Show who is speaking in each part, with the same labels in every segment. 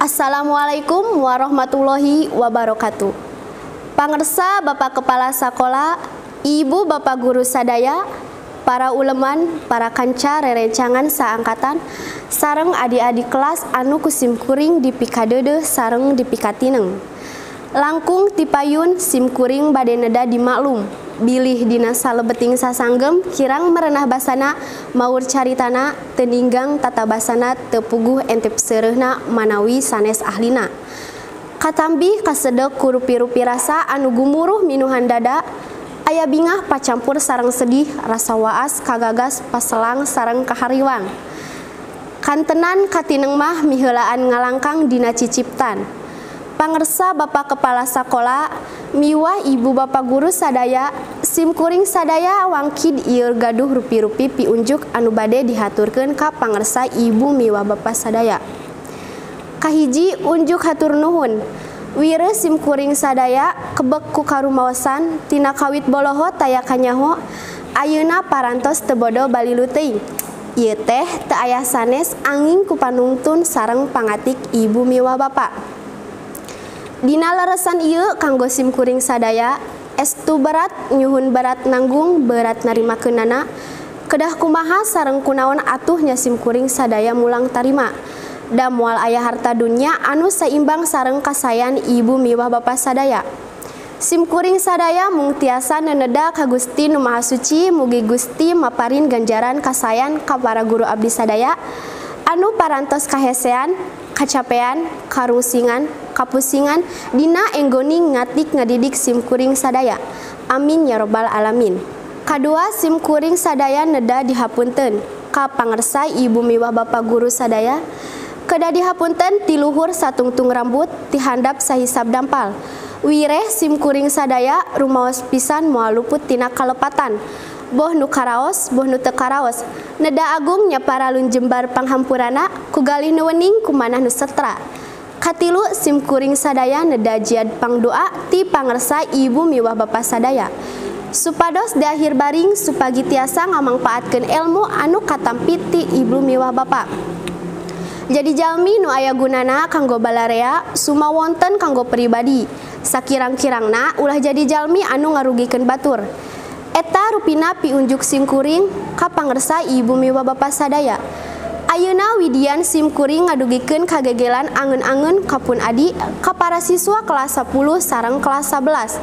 Speaker 1: Assalamualaikum warahmatullahi wabarakatuh. Pangersa Bapak Kepala Sakola, Ibu Bapak Guru sadaya, para uleman, para kanca rerencangan saangkatan, sareng adik-adik kelas anu kusim kuring di pikadede sareng di pikatineng. Langkung tipayun sim kuring bade neda dimaklum, bilih dina salebeting sasanggem kirang merenah basana maur caritana teninggang tata basana tepuguh entep seureuhna manawi sanes ahlina. Katambi kasedek kurupi-rupi rasa anu gumuruh minuhan dada, aya bingah pacampur sareng sedih rasa waas kagagas paselang sareng kahariwang. Kantenan katineng mah miheulaan ngalangkang dina ciciptan. Pangersa Bapak Kepala Sakola, miwah Ibu Bapak Guru sadaya, sim kuring sadaya wangkid ieu gaduh rupi-rupi piunjuk anu bade dihaturkeun ka pangersa Ibu miwah Bapak sadaya. Kahiji unjuk hatur nuhun. Wireun sim kuring sadaya kebek ku karumaosan tina kawit boloho taya kanyaho, ayeuna parantos teu bodo balilu teuing. Ieu teh teu aya sanes anging ku panungtun sareng pangatik Ibu miwah Bapak. Dina leresan ieu kanggo sim kuring sadaya, estu berat nyuhun berat nanggung berat narimakeunana, kedah kumaha sareng kunaon atuh nya sim kuring sadaya mulang tarima. Da moal aya harta dunya anu saimbang sareng kasayan Ibu miwah Bapak sadaya. Sim kuring sadaya mung tiasa neneda ka Gusti Nu Maha Suci, mugi Gusti maparin ganjaran kasayan ka para guru abdi sadaya anu parantos kahesean, kacapean, karungsingan, kapusingan dina enggoni ngatik ngadidik sim kuring sadaya. Amin ya robbal alamin. Kadua sim kuring sadaya neda dihapunten ka pangersa Ibu miwah Bapak Guru sadaya, kedah dihapunten ti luhur satungtung rambut ti handap sahisab dampal. Wireh sim kuring sadaya rumaos pisan moal luput tina kalepatan. Boh nu karaos, boh nu teu karaos, neda agung nya paralun jembar panghampurana ku galih nu wening ku manah nu setra. Katilu sim kuring sadaya neda jiad pangdoa ti pangersa Ibu miwah Bapak sadaya. Supados di akhir baring supagi tiasa ngamangpaatkeun ilmu anu katampi ti Ibu miwah Bapak. Jadi jalmi nu aya gunana kanggo balarea suma wonten kanggo pribadi. Sakirang-kirangna ulah jadi jalmi anu ngarugikeun batur. Eta rupina piunjuk sim kuring ka pangersa Ibu miwah Bapak sadaya. Ayeuna widian sim kuring ngadugikeun kagegelan angeun-angeun kapun adi ka para siswa kelas 10 sareng kelas 11.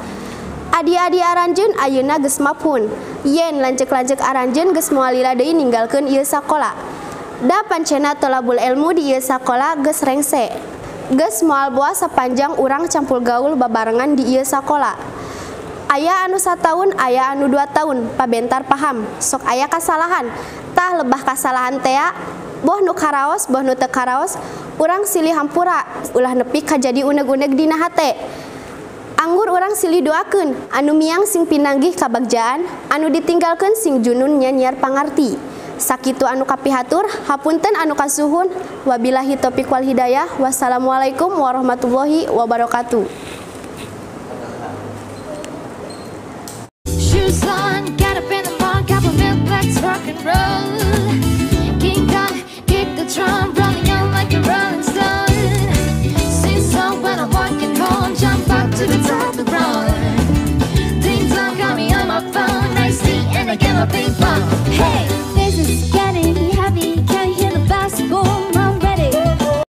Speaker 1: Adi-adi aranjeun ayeuna geus mapun. Yen lanceuk-lanceuk aranjeun geus moal lila deui ninggalkeun ieu sakola. Da pancena tolabul ilmu di ieu sakola geus rengse. Geus moal boa sapanjang urang campur gaul babarengan di ieu sakola. Aya anu 1 tahun, aya anu 2 tahun, pabentar paham, sok aya kasalahan, tah lebah kasalahan tea, boh nu karaos, boh nu teu karaos, urang silih hampura, ulah nepi ka jadi uneg-uneg dina hate. Anggur urang silih doakeun, anu miang sing pinanggih kabagjaan, anu ditinggalkeun sing junun nyanyiar pangarti. Sakitu anu kapihatur, hapunten anu kasuhun, wabillahi taufiq wal hidayah, wassalamualaikum warahmatullahi wabarakatuh.
Speaker 2: Son, get up in the morning, cup of milk, let's rock and roll. King Kong, kick the drum, rolling on like a rolling stone. Sing song when I'm walking home, jump up to the top of the road. Ding dong got me on my phone, nice tea and I get my ping pong. Hey.